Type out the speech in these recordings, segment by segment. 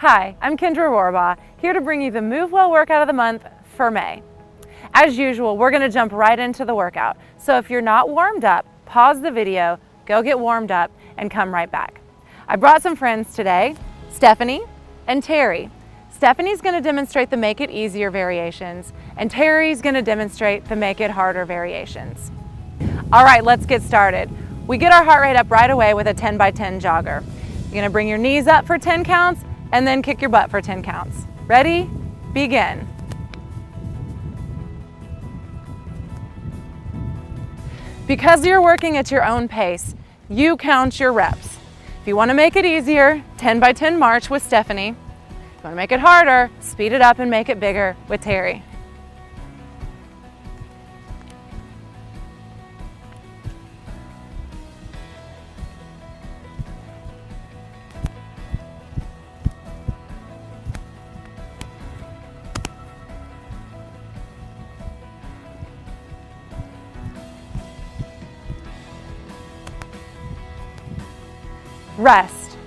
Hi, I'm Kendra Rohrbaugh, here to bring you the MoveWell workout of the month for May. As usual, we're going to jump right into the workout. So if you're not warmed up, pause the video, go get warmed up, and come right back. I brought some friends today, Stephanie and Terry. Stephanie's going to demonstrate the Make It Easier variations, and Terry's going to demonstrate the Make It Harder variations. All right, let's get started. We get our heart rate up right away with a 10 by 10 jogger. You're going to bring your knees up for 10 counts and then kick your butt for 10 counts. Ready? Begin. Because you're working at your own pace, you count your reps. If you want to make it easier, 10 by 10 march with Stephanie. If you want to make it harder, speed it up and make it bigger with Terry. Rest.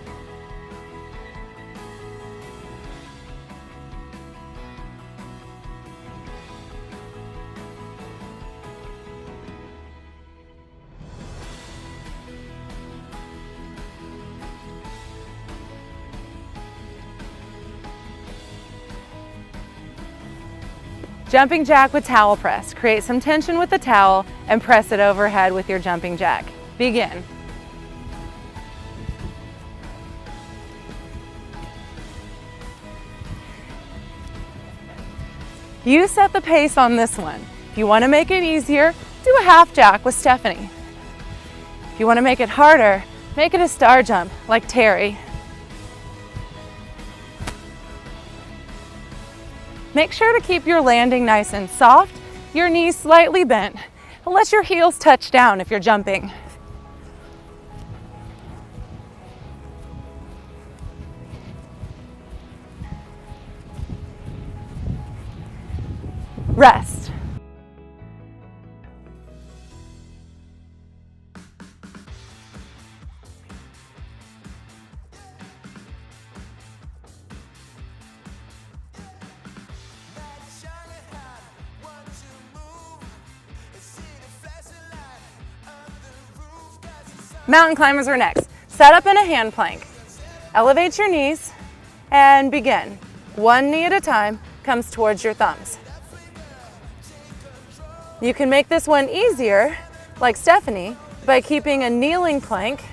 Jumping jack with towel press. Create some tension with the towel and press it overhead with your jumping jack. Begin. You set the pace on this one. If you want to make it easier, do a half jack with Stephanie. If you want to make it harder, make it a star jump like Terry. Make sure to keep your landing nice and soft, your knees slightly bent, and let your heels touch down if you're jumping. Rest. Mountain climbers are next. Set up in a hand plank. Elevate your knees and begin. One knee at a time comes towards your thumbs. You can make this one easier, like Stephanie, by keeping a kneeling plank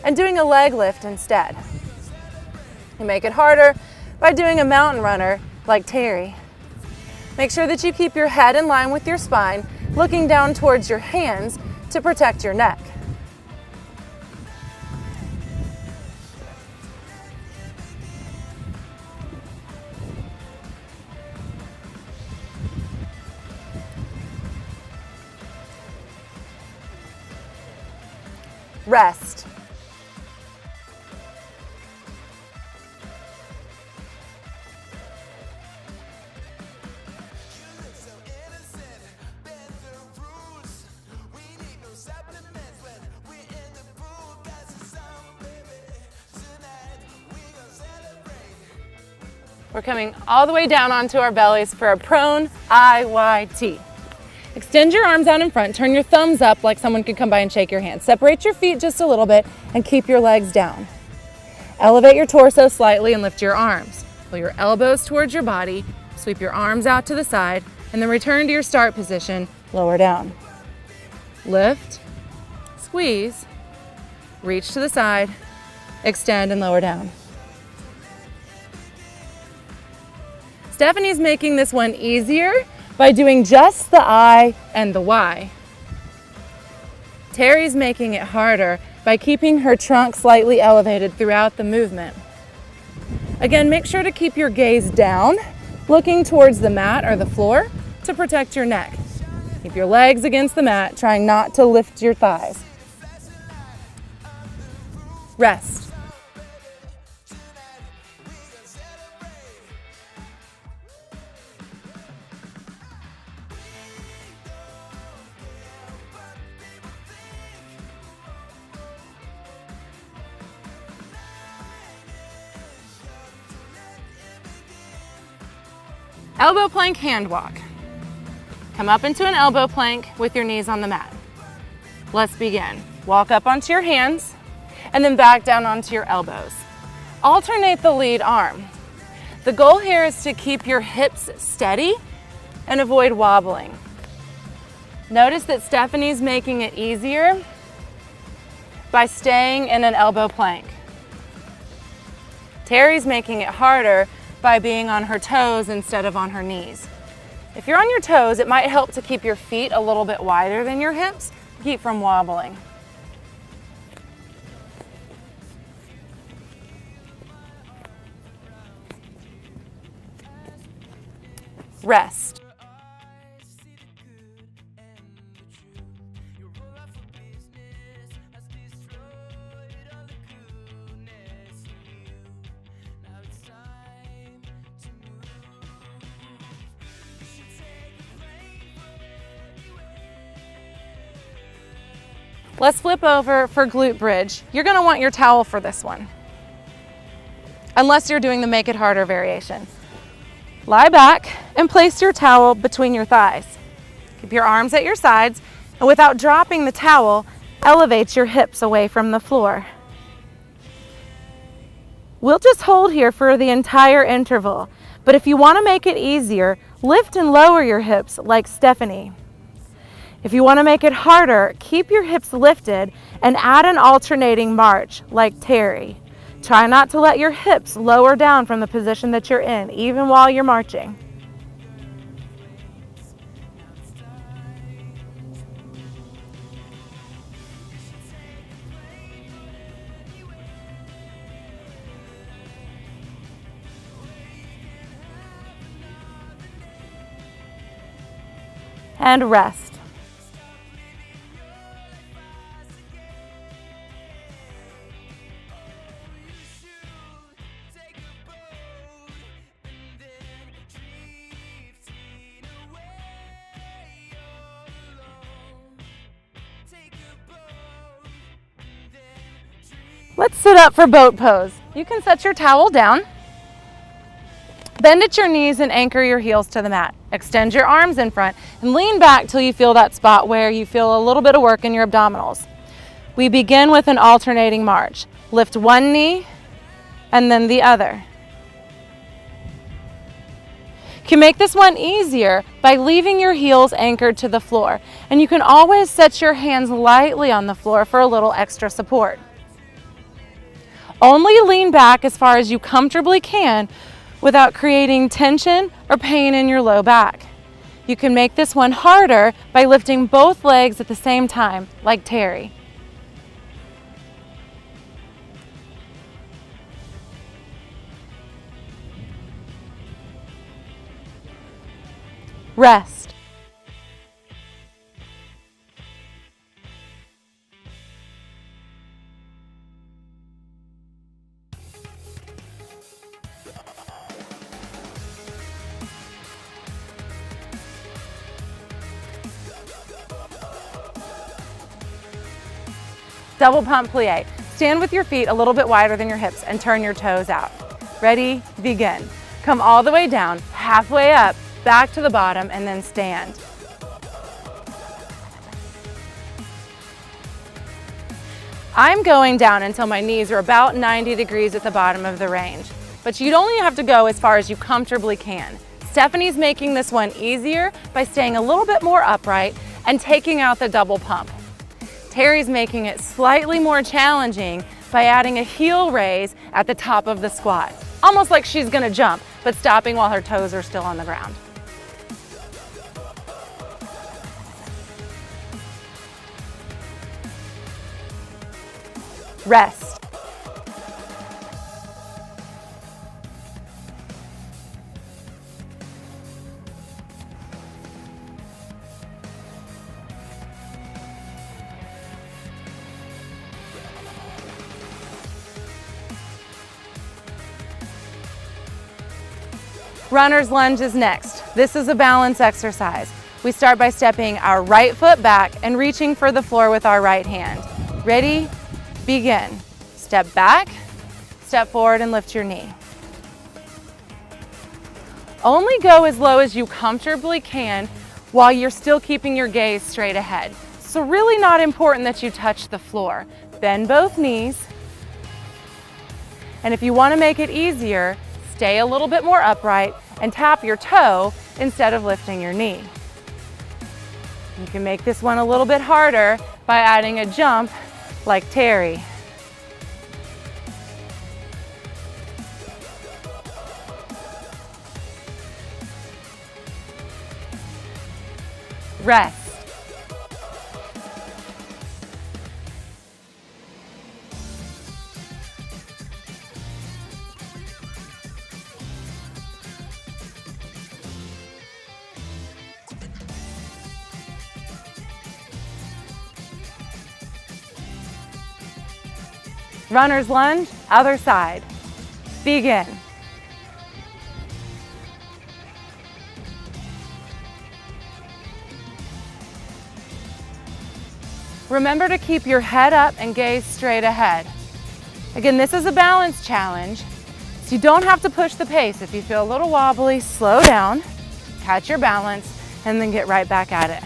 and doing a leg lift instead. You make it harder by doing a mountain runner, like Terry. Make sure that you keep your head in line with your spine, looking down towards your hands to protect your neck. Rest. We're coming all the way down onto our bellies for a prone IYT. Extend your arms out in front, turn your thumbs up like someone could come by and shake your hand. Separate your feet just a little bit and keep your legs down. Elevate your torso slightly and lift your arms. Pull your elbows towards your body, sweep your arms out to the side, and then return to your start position, lower down. Lift, squeeze, reach to the side, extend and lower down. Stephanie's making this one easier by doing just the I and the Y. Terry's making it harder by keeping her trunk slightly elevated throughout the movement. Again, make sure to keep your gaze down, looking towards the mat or the floor to protect your neck. Keep your legs against the mat, trying not to lift your thighs. Rest. Elbow plank hand walk. Come up into an elbow plank with your knees on the mat. Let's begin. Walk up onto your hands and then back down onto your elbows. Alternate the lead arm. The goal here is to keep your hips steady and avoid wobbling. Notice that Stephanie's making it easier by staying in an elbow plank. Terry's making it harder by being on her toes instead of on her knees. If you're on your toes, it might help to keep your feet a little bit wider than your hips to keep from wobbling. Rest. Let's flip over for glute bridge. You're going to want your towel for this one, unless you're doing the make it harder variation. Lie back and place your towel between your thighs. Keep your arms at your sides, and without dropping the towel, elevate your hips away from the floor. We'll just hold here for the entire interval, but if you want to make it easier, lift and lower your hips like Stephanie. If you want to make it harder, keep your hips lifted and add an alternating march like Terry. Try not to let your hips lower down from the position that you're in, even while you're marching. And rest. Let's sit up for boat pose. You can set your towel down. Bend at your knees and anchor your heels to the mat. Extend your arms in front and lean back till you feel that spot where you feel a little bit of work in your abdominals. We begin with an alternating march. Lift one knee and then the other. You can make this one easier by leaving your heels anchored to the floor, and you can always set your hands lightly on the floor for a little extra support. Only lean back as far as you comfortably can without creating tension or pain in your low back. You can make this one harder by lifting both legs at the same time, like Terry. Rest. Double pump plie. Stand with your feet a little bit wider than your hips and turn your toes out. Ready? Begin. Come all the way down, halfway up, back to the bottom, and then stand. I'm going down until my knees are about 90 degrees at the bottom of the range, but you'd only have to go as far as you comfortably can. Stephanie's making this one easier by staying a little bit more upright and taking out the double pump. Terry's making it slightly more challenging by adding a heel raise at the top of the squat, almost like she's gonna jump, but stopping while her toes are still on the ground. Rest. Runner's lunge is next. This is a balance exercise. We start by stepping our right foot back and reaching for the floor with our right hand. Ready? Begin. Step back, step forward and lift your knee. Only go as low as you comfortably can while you're still keeping your gaze straight ahead. So really not important that you touch the floor. Bend both knees. And if you want to make it easier, stay a little bit more upright and tap your toe instead of lifting your knee. You can make this one a little bit harder by adding a jump like Terry. Rest. Runner's lunge, other side. Begin. Remember to keep your head up and gaze straight ahead. Again, this is a balance challenge, so you don't have to push the pace. If you feel a little wobbly, slow down, catch your balance, and then get right back at it.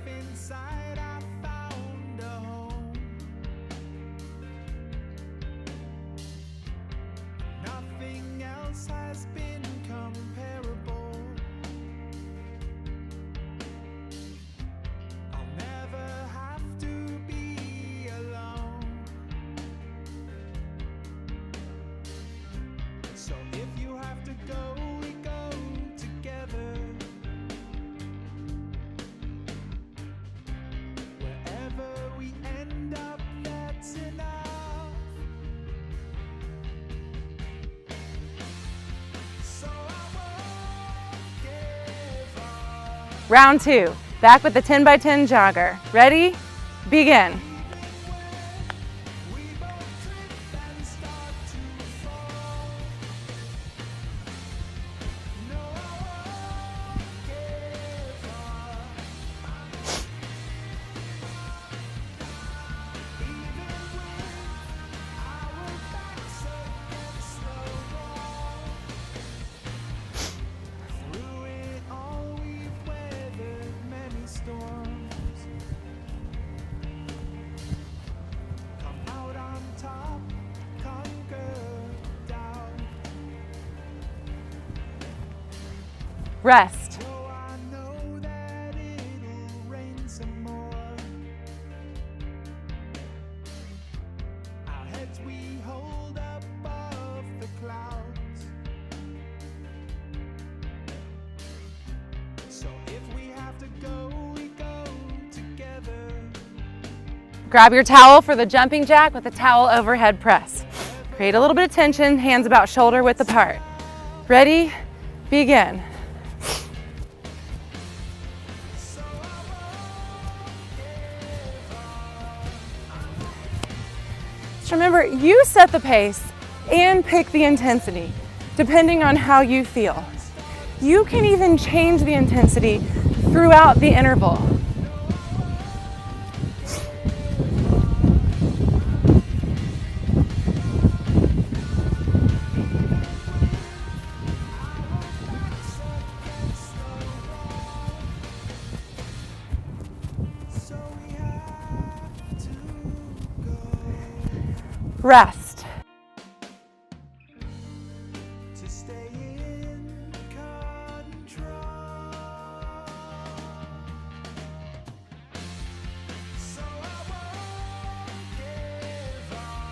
Inside I found a home. Nothing else has been comparable. I'll never have to be alone. So if you have to go, we go together. Round two, back with the 10 by 10 jogger. Ready? Begin. Rest. Grab your towel for the jumping jack with the towel overhead press. Create a little bit of tension, hands about shoulder width apart. Ready? Begin. Just remember, you set the pace and pick the intensity. depending on how you feel. You can even change the intensity throughout the interval. Rest. To stay in control. So I won't give up.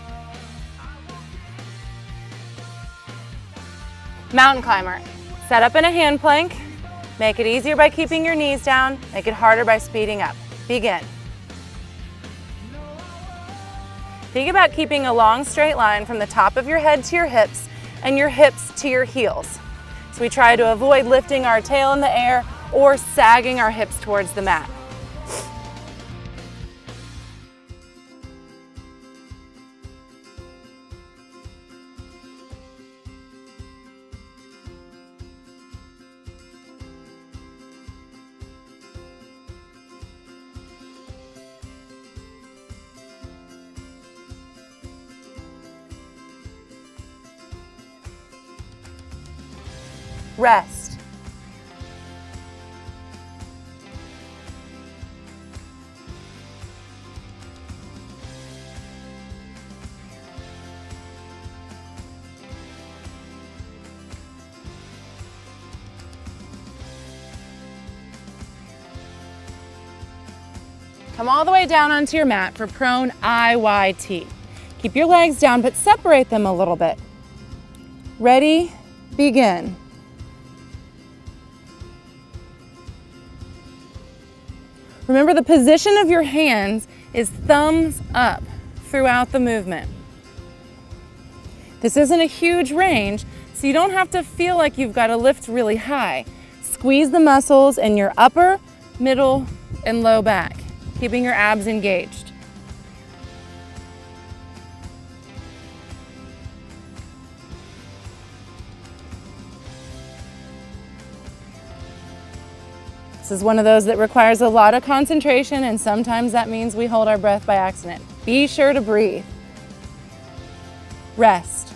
Mountain climber. Set up in a hand plank. Make it easier by keeping your knees down. Make it harder by speeding up. Begin. Think about keeping a long straight line from the top of your head to your hips and your hips to your heels. So we try to avoid lifting our tail in the air or sagging our hips towards the mat. Rest. Come all the way down onto your mat for prone IYT. Keep your legs down, but separate them a little bit. Ready? Begin. Remember, the position of your hands is thumbs up throughout the movement. This isn't a huge range, so you don't have to feel like you've got to lift really high. Squeeze the muscles in your upper, middle, and low back, keeping your abs engaged. This is one of those that requires a lot of concentration, and sometimes that means we hold our breath by accident. Be sure to breathe. Rest.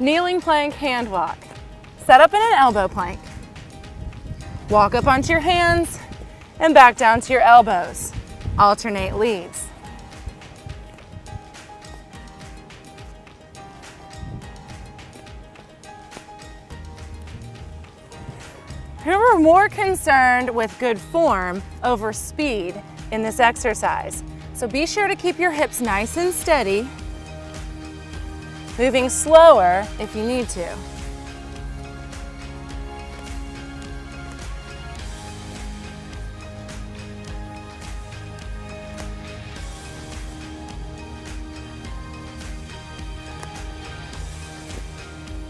Kneeling plank hand walk. Set up in an elbow plank. Walk up onto your hands and back down to your elbows. Alternate leads. We're more concerned with good form over speed in this exercise. So be sure to keep your hips nice and steady, moving slower if you need to.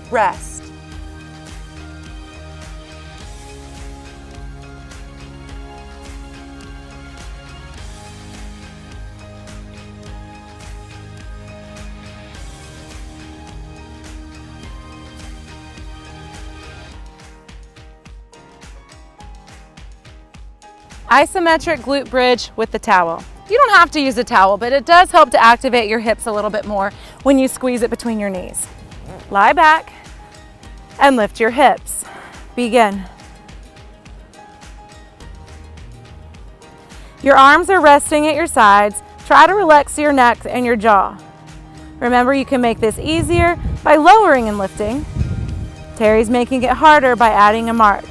Rest. Isometric glute bridge with the towel. You don't have to use a towel, but it does help to activate your hips a little bit more when you squeeze it between your knees. Lie back and lift your hips. Begin. Your arms are resting at your sides. Try to relax your neck and your jaw. Remember, you can make this easier by lowering and lifting. Terry's making it harder by adding a march.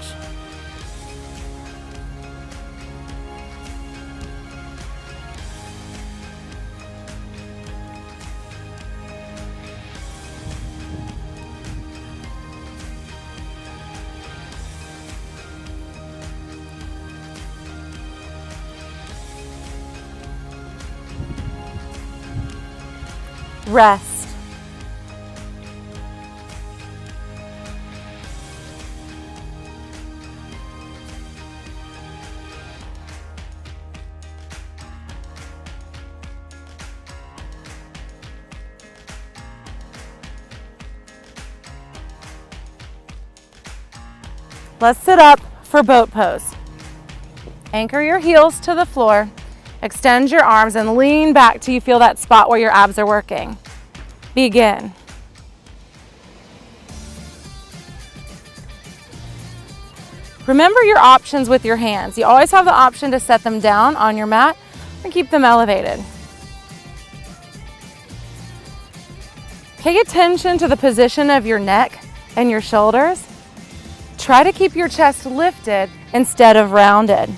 Rest. Let's sit up for boat pose. Anchor your heels to the floor, extend your arms and lean back till you feel that spot where your abs are working. Begin. Remember your options with your hands. You always have the option to set them down on your mat or keep them elevated. Pay attention to the position of your neck and your shoulders. Try to keep your chest lifted instead of rounded.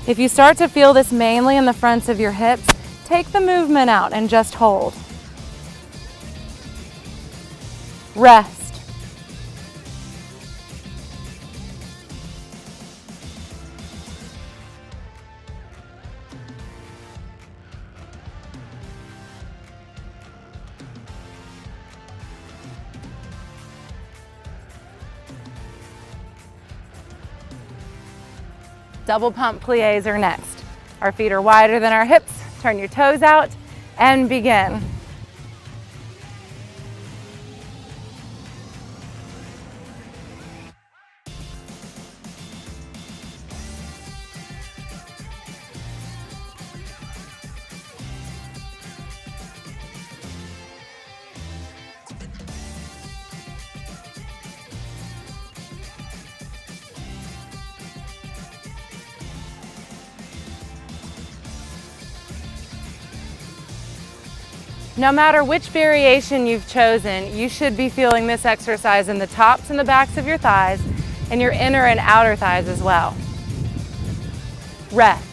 If you start to feel this mainly in the fronts of your hips, take the movement out and just hold. Rest. Double pump plies are next. Our feet are wider than our hips. Turn your toes out and begin. No matter which variation you've chosen, you should be feeling this exercise in the tops and the backs of your thighs and your inner and outer thighs as well. Rest.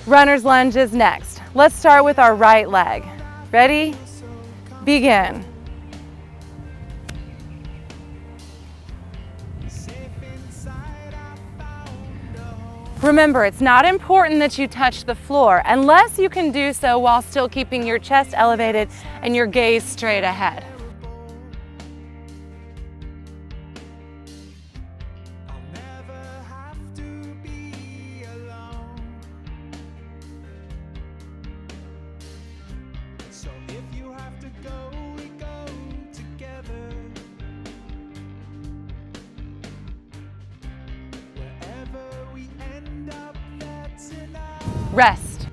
Runner's lunge is next. Let's start with our right leg. Ready? Begin. Remember, it's not important that you touch the floor unless you can do so while still keeping your chest elevated and your gaze straight ahead. Rest.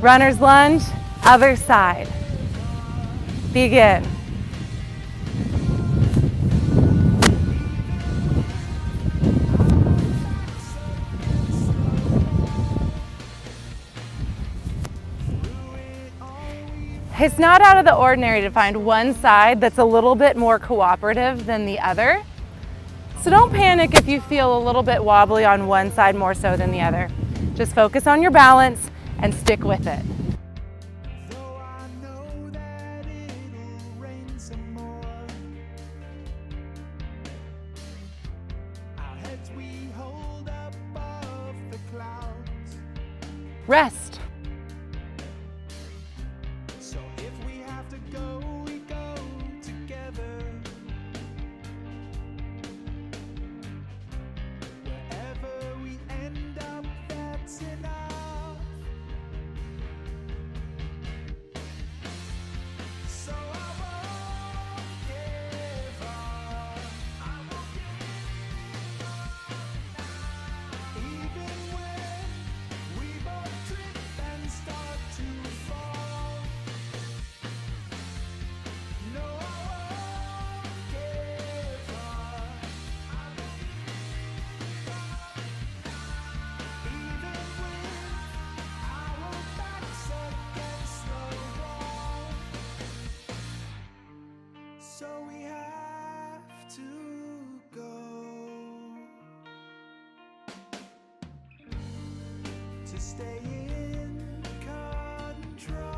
Runner's lunge, other side. Begin. It's not out of the ordinary to find one side that's a little bit more cooperative than the other. So don't panic if you feel a little bit wobbly on one side more so than the other. Just focus on your balance and stick with it. Rest. to stay in control.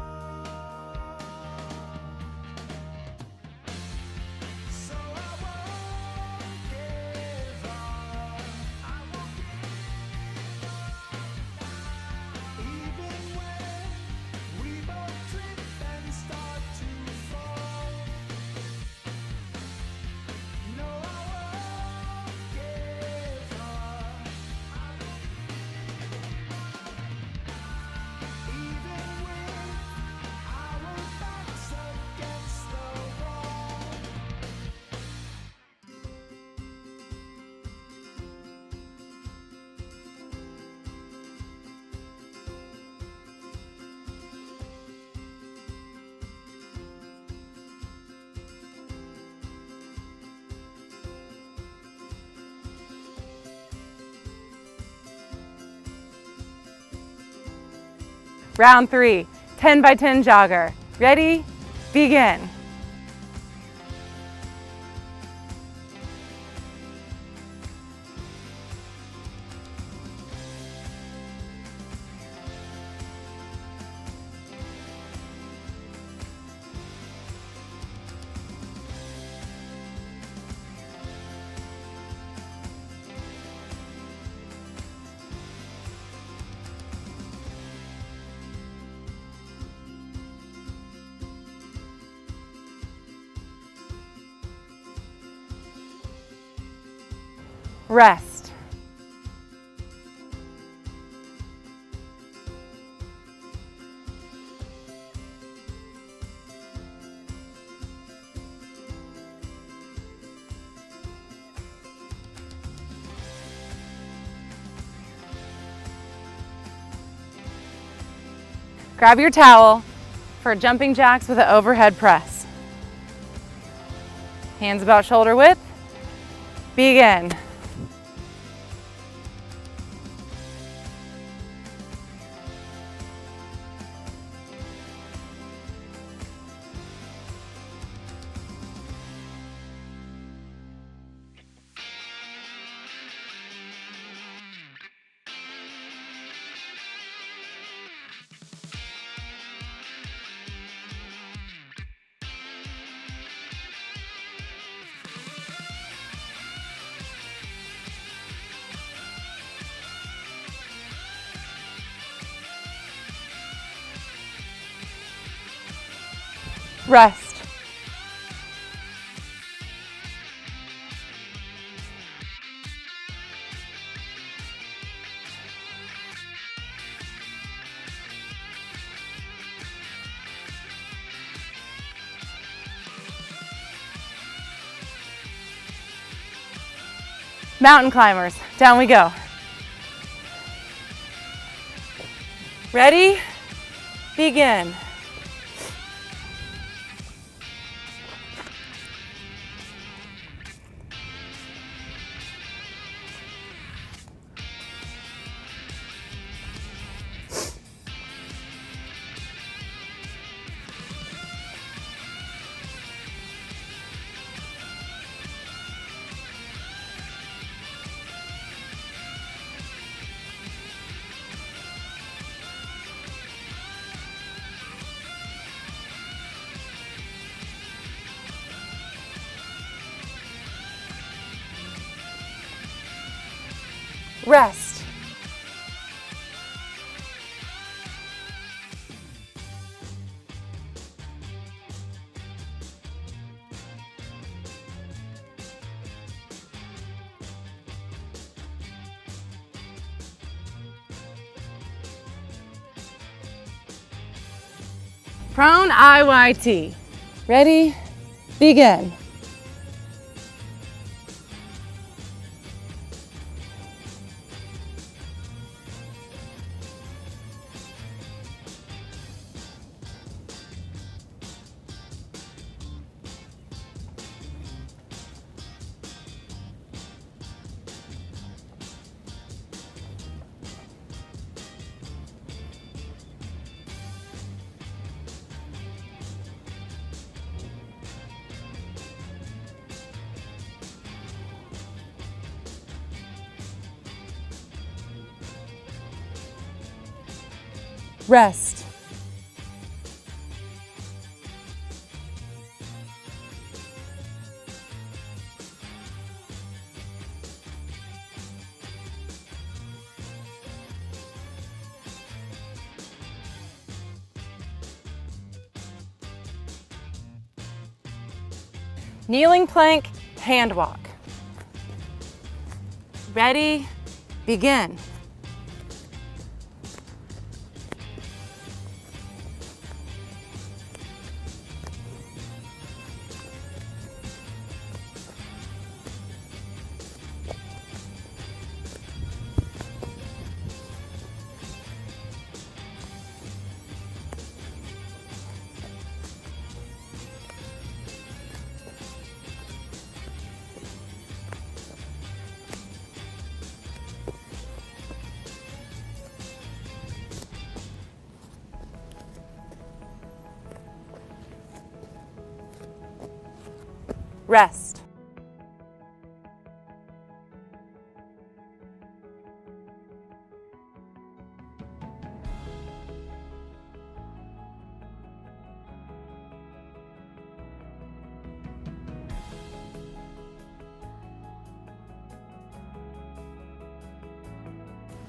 So I won't give up. I won't give up. Even when we both trip and start to fall. No, I won't give up. I won't give up. Even when our backs against the wall. Round 3, 10 by 10 jogger. Ready? Begin. Rest. Grab your towel for jumping jacks with an overhead press. Hands about shoulder width. Begin. Rest. Mountain climbers, down we go. Ready? Begin. Rest. Prone IYT. Ready? Begin. Rest. Kneeling plank, hand walk. Ready, begin. Rest.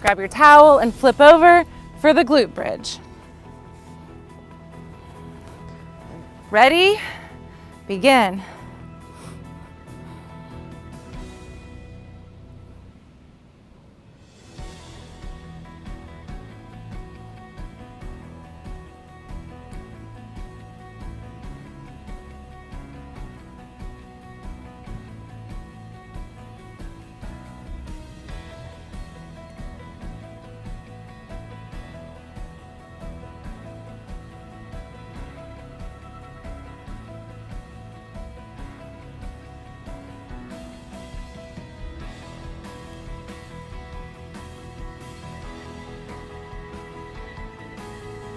Grab your towel and flip over for the glute bridge. Ready? Begin.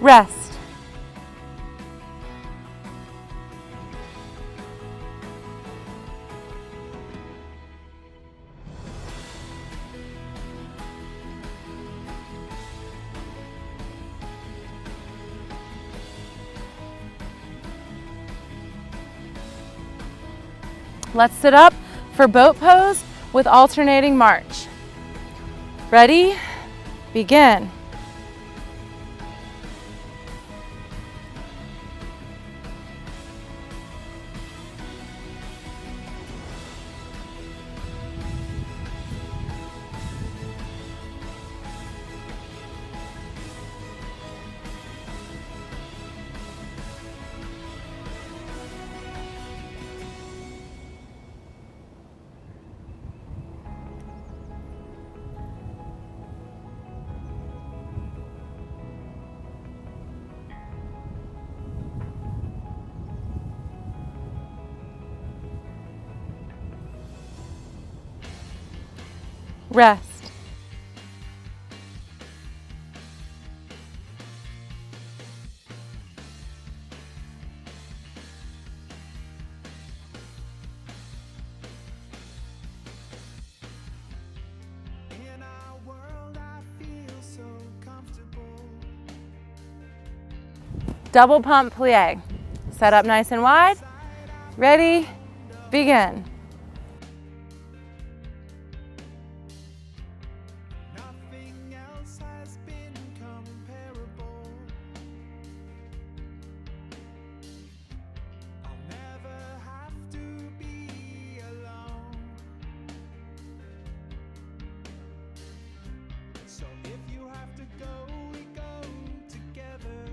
Rest. Let's sit up for boat pose with alternating march. Ready? Begin. Rest. In our world, I feel so comfortable. Double pump plie. Set up nice and wide. Ready? Begin. Nothing else has been comparable. I'll never have to be alone. So if you have to go, we go together.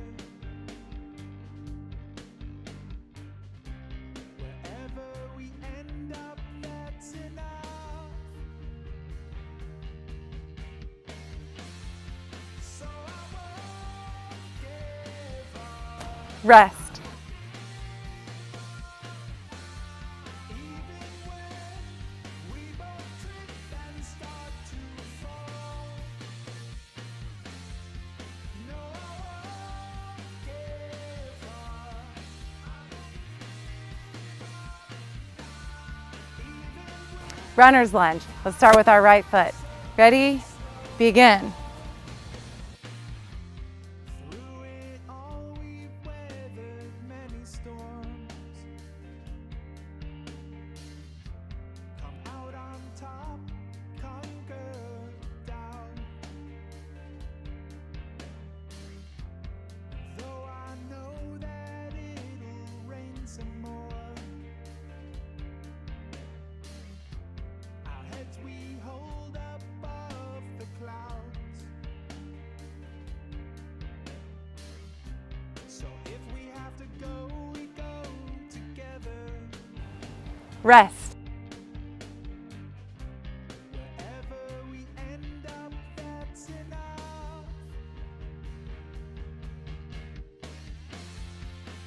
Wherever we end up, that's enough. So I won't give up. Rest. Even when we both trip and start to fall. No, I won't give up. Runner's lunge. Let's start with our right foot. Ready? Begin. Through Rest. Wherever we end up, that's enough.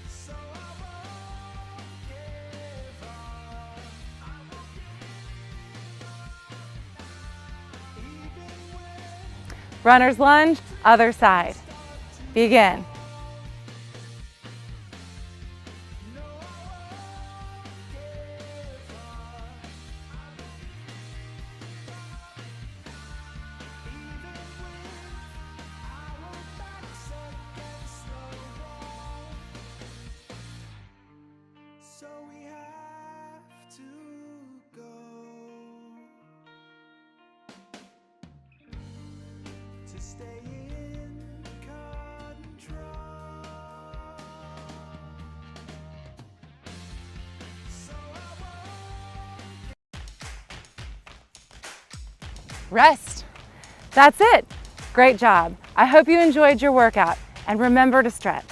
So I won't give up. I won't give up. Even when Runner's lunge, other side. Begin. no, I won't give up. Even with our backs against the wall. So we have to go to stay in control. So I won't. Rest. That's it. Great job. I hope you enjoyed your workout, and remember to stretch.